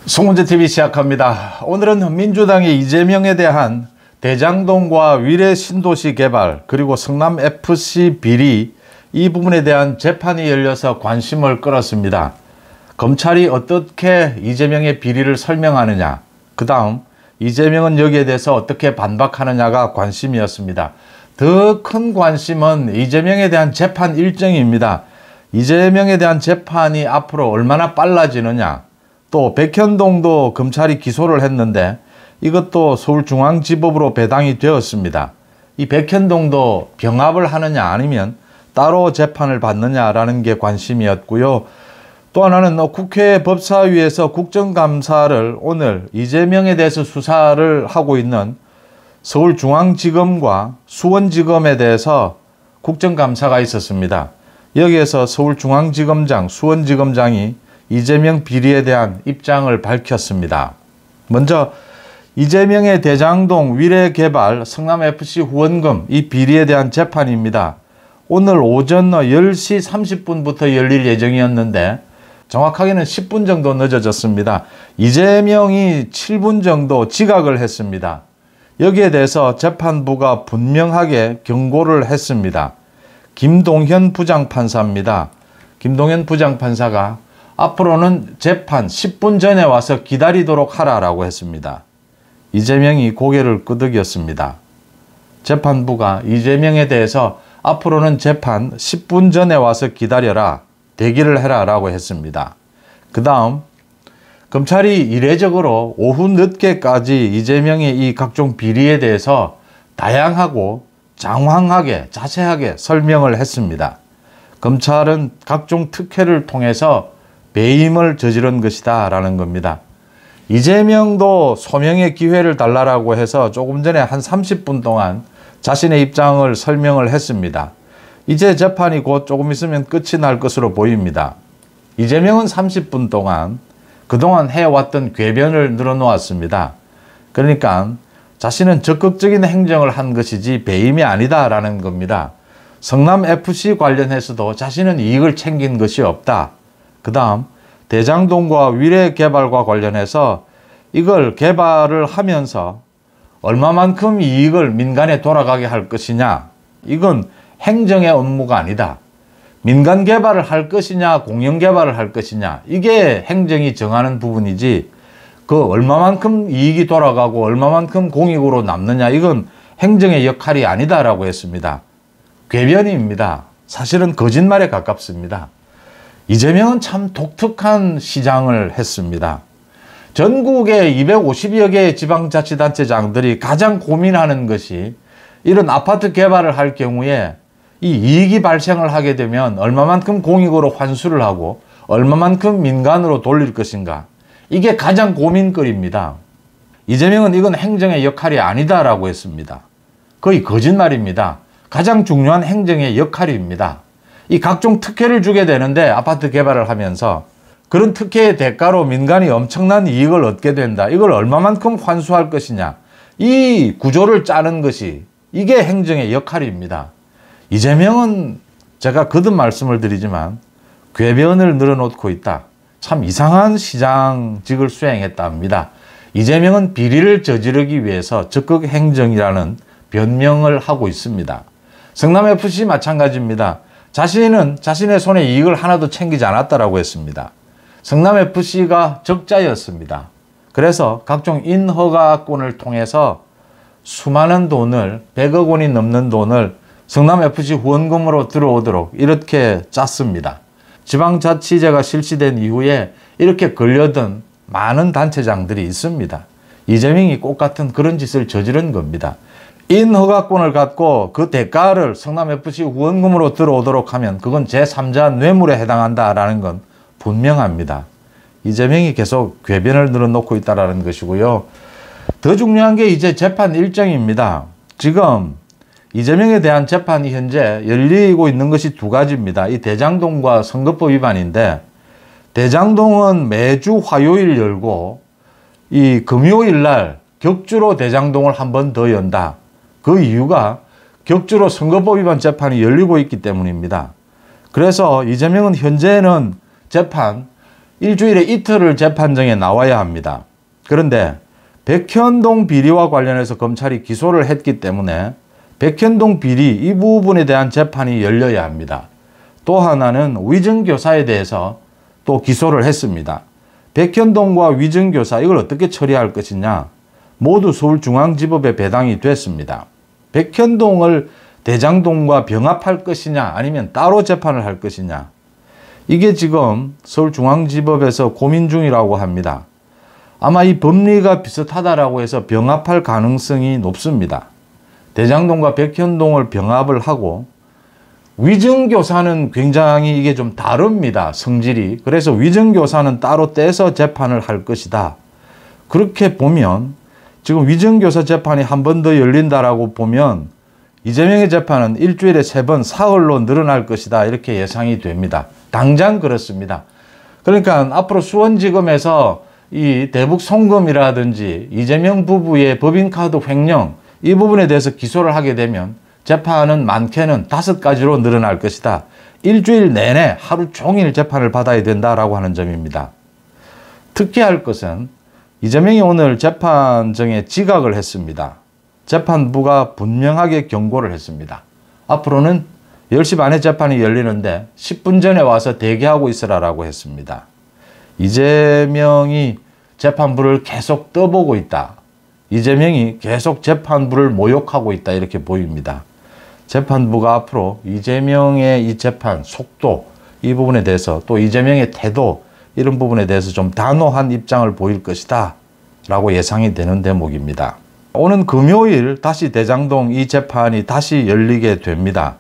송문재TV 시작합니다. 오늘은 민주당의 이재명에 대한 대장동과 위례 신도시 개발 그리고 성남FC 비리 이 부분에 대한 재판이 열려서 관심을 끌었습니다. 검찰이 어떻게 이재명의 비리를 설명하느냐, 그 다음 이재명은 여기에 대해서 어떻게 반박하느냐가 관심이었습니다. 더 큰 관심은 이재명에 대한 재판 일정입니다. 이재명에 대한 재판이 앞으로 얼마나 빨라지느냐, 또 백현동도 검찰이 기소를 했는데 이것도 서울중앙지법으로 배당이 되었습니다. 이 백현동도 병합을 하느냐 아니면 따로 재판을 받느냐라는 게 관심이었고요. 또 하나는 국회 법사위에서 국정감사를 오늘 이재명에 대해서 수사를 하고 있는 서울중앙지검과 수원지검에 대해서 국정감사가 있었습니다. 여기에서 서울중앙지검장, 수원지검장이 이재명 비리에 대한 입장을 밝혔습니다. 먼저 이재명의 대장동 위례 개발 성남FC 후원금 이 비리에 대한 재판입니다. 오늘 오전 10시 30분부터 열릴 예정이었는데 정확하게는 10분 정도 늦어졌습니다. 이재명이 7분 정도 지각을 했습니다. 여기에 대해서 재판부가 분명하게 경고를 했습니다. 김동현 부장판사입니다. 김동현 부장판사가 앞으로는 재판 10분 전에 와서 기다리도록 하라라고 했습니다. 이재명이 고개를 끄덕였습니다. 재판부가 이재명에 대해서 앞으로는 재판 10분 전에 와서 기다려라, 대기를 해라 라고 했습니다. 그 다음 검찰이 이례적으로 오후 늦게까지 이재명의 이 각종 비리에 대해서 다양하고 장황하게 자세하게 설명을 했습니다. 검찰은 각종 특혜를 통해서 배임을 저지른 것이다 라는 겁니다. 이재명도 소명의 기회를 달라고 해서 조금 전에 한 30분 동안 자신의 입장을 설명을 했습니다. 이제 재판이 곧 조금 있으면 끝이 날 것으로 보입니다. 이재명은 30분 동안 그동안 해왔던 궤변을 늘어놓았습니다. 그러니까 자신은 적극적인 행정을 한 것이지 배임이 아니다 라는 겁니다. 성남FC 관련해서도 자신은 이익을 챙긴 것이 없다. 그 다음 대장동과 위례 개발과 관련해서 이걸 개발을 하면서 얼마만큼 이익을 민간에 돌아가게 할 것이냐, 이건 행정의 업무가 아니다. 민간 개발을 할 것이냐 공영 개발을 할 것이냐, 이게 행정이 정하는 부분이지 그 얼마만큼 이익이 돌아가고 얼마만큼 공익으로 남느냐, 이건 행정의 역할이 아니다라고 했습니다. 궤변입니다. 사실은 거짓말에 가깝습니다. 이재명은 참 독특한 시장을 했습니다. 전국의 250여 개의 지방자치단체장들이 가장 고민하는 것이 이런 아파트 개발을 할 경우에 이 이익이 발생을 하게 되면 얼마만큼 공익으로 환수를 하고 얼마만큼 민간으로 돌릴 것인가, 이게 가장 고민거리입니다. 이재명은 이건 행정의 역할이 아니다라고 했습니다. 거의 거짓말입니다. 가장 중요한 행정의 역할입니다. 이 각종 특혜를 주게 되는데 아파트 개발을 하면서 그런 특혜의 대가로 민간이 엄청난 이익을 얻게 된다. 이걸 얼마만큼 환수할 것이냐, 이 구조를 짜는 것이 이게 행정의 역할입니다. 이재명은 제가 거듭 말씀을 드리지만 궤변을 늘어놓고 있다. 참 이상한 시장직을 수행했다 합니다. 이재명은 비리를 저지르기 위해서 적극 행정이라는 변명을 하고 있습니다. 성남FC 마찬가지입니다. 자신은 자신의 손에 이익을 하나도 챙기지 않았다라고 했습니다. 성남FC가 적자였습니다. 그래서 각종 인허가권을 통해서 수많은 돈을 100억 원이 넘는 돈을 성남FC 후원금으로 들어오도록 이렇게 짰습니다. 지방자치제가 실시된 이후에 이렇게 걸려든 많은 단체장들이 있습니다. 이재명이 똑같은 그런 짓을 저지른 겁니다. 인허가권을 갖고 그 대가를 성남FC 후원금으로 들어오도록 하면 그건 제3자 뇌물에 해당한다라는 건 분명합니다. 이재명이 계속 궤변을 늘어놓고 있다는 것이고요. 더 중요한 게 이제 재판 일정입니다. 지금 이재명에 대한 재판이 현재 열리고 있는 것이 두 가지입니다. 이 대장동과 선거법 위반인데, 대장동은 매주 화요일 열고 이 금요일 날 격주로 대장동을 한 번 더 연다. 그 이유가 격주로 선거법 위반 재판이 열리고 있기 때문입니다. 그래서 이재명은 현재는 재판 일주일에 이틀을 재판정에 나와야 합니다. 그런데 백현동 비리와 관련해서 검찰이 기소를 했기 때문에 백현동 비리 이 부분에 대한 재판이 열려야 합니다. 또 하나는 위증교사에 대해서 또 기소를 했습니다. 백현동과 위증교사 이걸 어떻게 처리할 것이냐, 모두 서울중앙지법에 배당이 됐습니다. 백현동을 대장동과 병합할 것이냐 아니면 따로 재판을 할 것이냐, 이게 지금 서울중앙지법에서 고민 중이라고 합니다. 아마 이 법리가 비슷하다라고 해서 병합할 가능성이 높습니다. 대장동과 백현동을 병합을 하고, 위증교사는 굉장히 이게 좀 다릅니다. 성질이. 그래서 위증교사는 따로 떼서 재판을 할 것이다. 그렇게 보면 지금 위증교사 재판이 한 번 더 열린다라고 보면 이재명의 재판은 일주일에 3번 사흘로 늘어날 것이다. 이렇게 예상이 됩니다. 당장 그렇습니다. 그러니까 앞으로 수원지검에서 이 대북 송금이라든지 이재명 부부의 법인카드 횡령 이 부분에 대해서 기소를 하게 되면 재판은 많게는 5가지로 늘어날 것이다. 일주일 내내 하루 종일 재판을 받아야 된다라고 하는 점입니다. 특히할 것은 이재명이 오늘 재판정에 지각을 했습니다. 재판부가 분명하게 경고를 했습니다. 앞으로는 10시 반에 재판이 열리는데 10분 전에 와서 대기하고 있으라고 했습니다. 이재명이 재판부를 계속 떠보고 있다. 이재명이 계속 재판부를 모욕하고 있다. 이렇게 보입니다. 재판부가 앞으로 이재명의 이 재판 속도 이 부분에 대해서 또 이재명의 태도 이런 부분에 대해서 좀 단호한 입장을 보일 것이다 라고 예상이 되는 대목입니다. 오는 금요일 다시 대장동 이 재판이 다시 열리게 됩니다.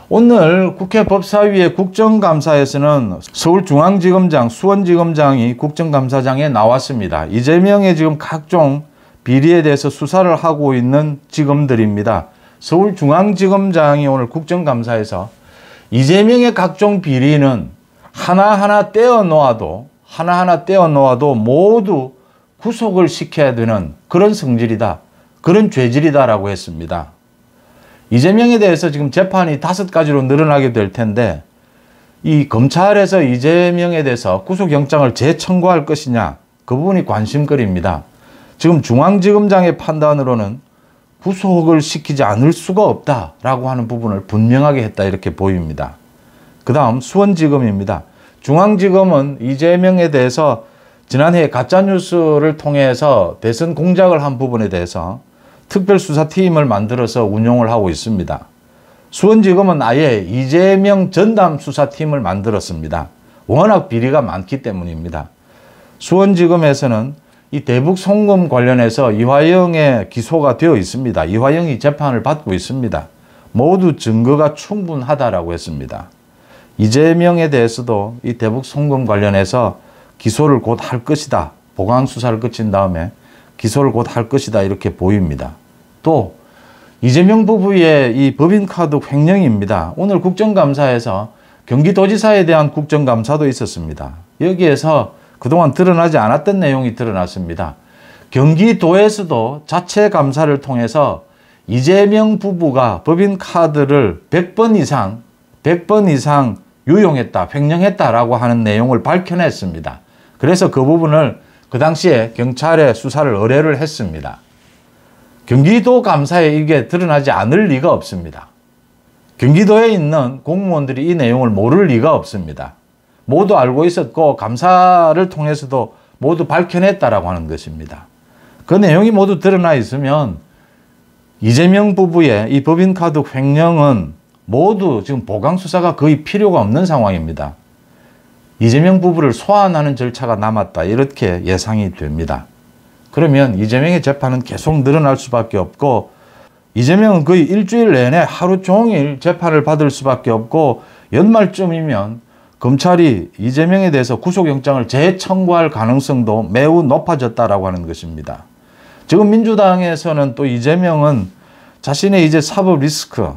오늘 국회 법사위의 국정감사에서는 서울중앙지검장, 수원지검장이 국정감사장에 나왔습니다. 이재명의 지금 각종 비리에 대해서 수사를 하고 있는 지검들입니다. 서울중앙지검장이 오늘 국정감사에서 이재명의 각종 비리는 하나하나 떼어 놓아도 모두 구속을 시켜야 되는 그런 성질이다. 그런 죄질이다라고 했습니다. 이재명에 대해서 지금 재판이 5가지로 늘어나게 될 텐데 이 검찰에서 이재명에 대해서 구속영장을 재청구할 것이냐, 그 부분이 관심거리입니다. 지금 중앙지검장의 판단으로는 구속을 시키지 않을 수가 없다라고 하는 부분을 분명하게 했다 이렇게 보입니다. 그 다음 수원지검입니다. 중앙지검은 이재명에 대해서 지난해 가짜뉴스를 통해서 대선 공작을 한 부분에 대해서 특별수사팀을 만들어서 운용을 하고 있습니다. 수원지검은 아예 이재명 전담 수사팀을 만들었습니다. 워낙 비리가 많기 때문입니다. 수원지검에서는 이 대북 송금 관련해서 이화영의 기소가 되어 있습니다. 이화영이 재판을 받고 있습니다. 모두 증거가 충분하다라고 했습니다. 이재명에 대해서도 이 대북 송금 관련해서 기소를 곧 할 것이다. 보강 수사를 거친 다음에 기소를 곧 할 것이다. 이렇게 보입니다. 또 이재명 부부의 이 법인카드 횡령입니다. 오늘 국정감사에서 경기도지사에 대한 국정감사도 있었습니다. 여기에서 그동안 드러나지 않았던 내용이 드러났습니다. 경기도에서도 자체 감사를 통해서 이재명 부부가 법인카드를 100번 이상 유용했다, 횡령했다라고 하는 내용을 밝혀냈습니다. 그래서 그 부분을 그 당시에 경찰에 수사를 의뢰를 했습니다. 경기도 감사에 이게 드러나지 않을 리가 없습니다. 경기도에 있는 공무원들이 이 내용을 모를 리가 없습니다. 모두 알고 있었고 감사를 통해서도 모두 밝혀냈다라고 하는 것입니다. 그 내용이 모두 드러나 있으면 이재명 부부의 이 법인카드 횡령은 모두 지금 보강수사가 거의 필요가 없는 상황입니다. 이재명 부부를 소환하는 절차가 남았다 이렇게 예상이 됩니다. 그러면 이재명의 재판은 계속 늘어날 수밖에 없고 이재명은 거의 일주일 내내 하루 종일 재판을 받을 수밖에 없고 연말쯤이면 검찰이 이재명에 대해서 구속영장을 재청구할 가능성도 매우 높아졌다라고 하는 것입니다. 지금 민주당에서는 또 이재명은 자신의 이제 사법 리스크,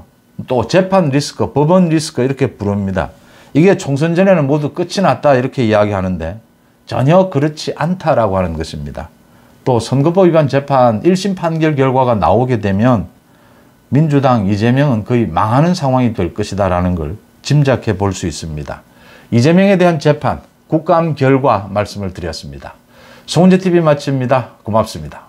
또 재판 리스크, 법원 리스크 이렇게 부릅니다. 이게 총선 전에는 모두 끝이 났다 이렇게 이야기하는데 전혀 그렇지 않다라고 하는 것입니다. 또 선거법 위반 재판 1심 판결 결과가 나오게 되면 민주당 이재명은 거의 망하는 상황이 될 것이다라는 걸 짐작해 볼 수 있습니다. 이재명에 대한 재판 국감 결과 말씀을 드렸습니다. 송은재TV 마칩니다. 고맙습니다.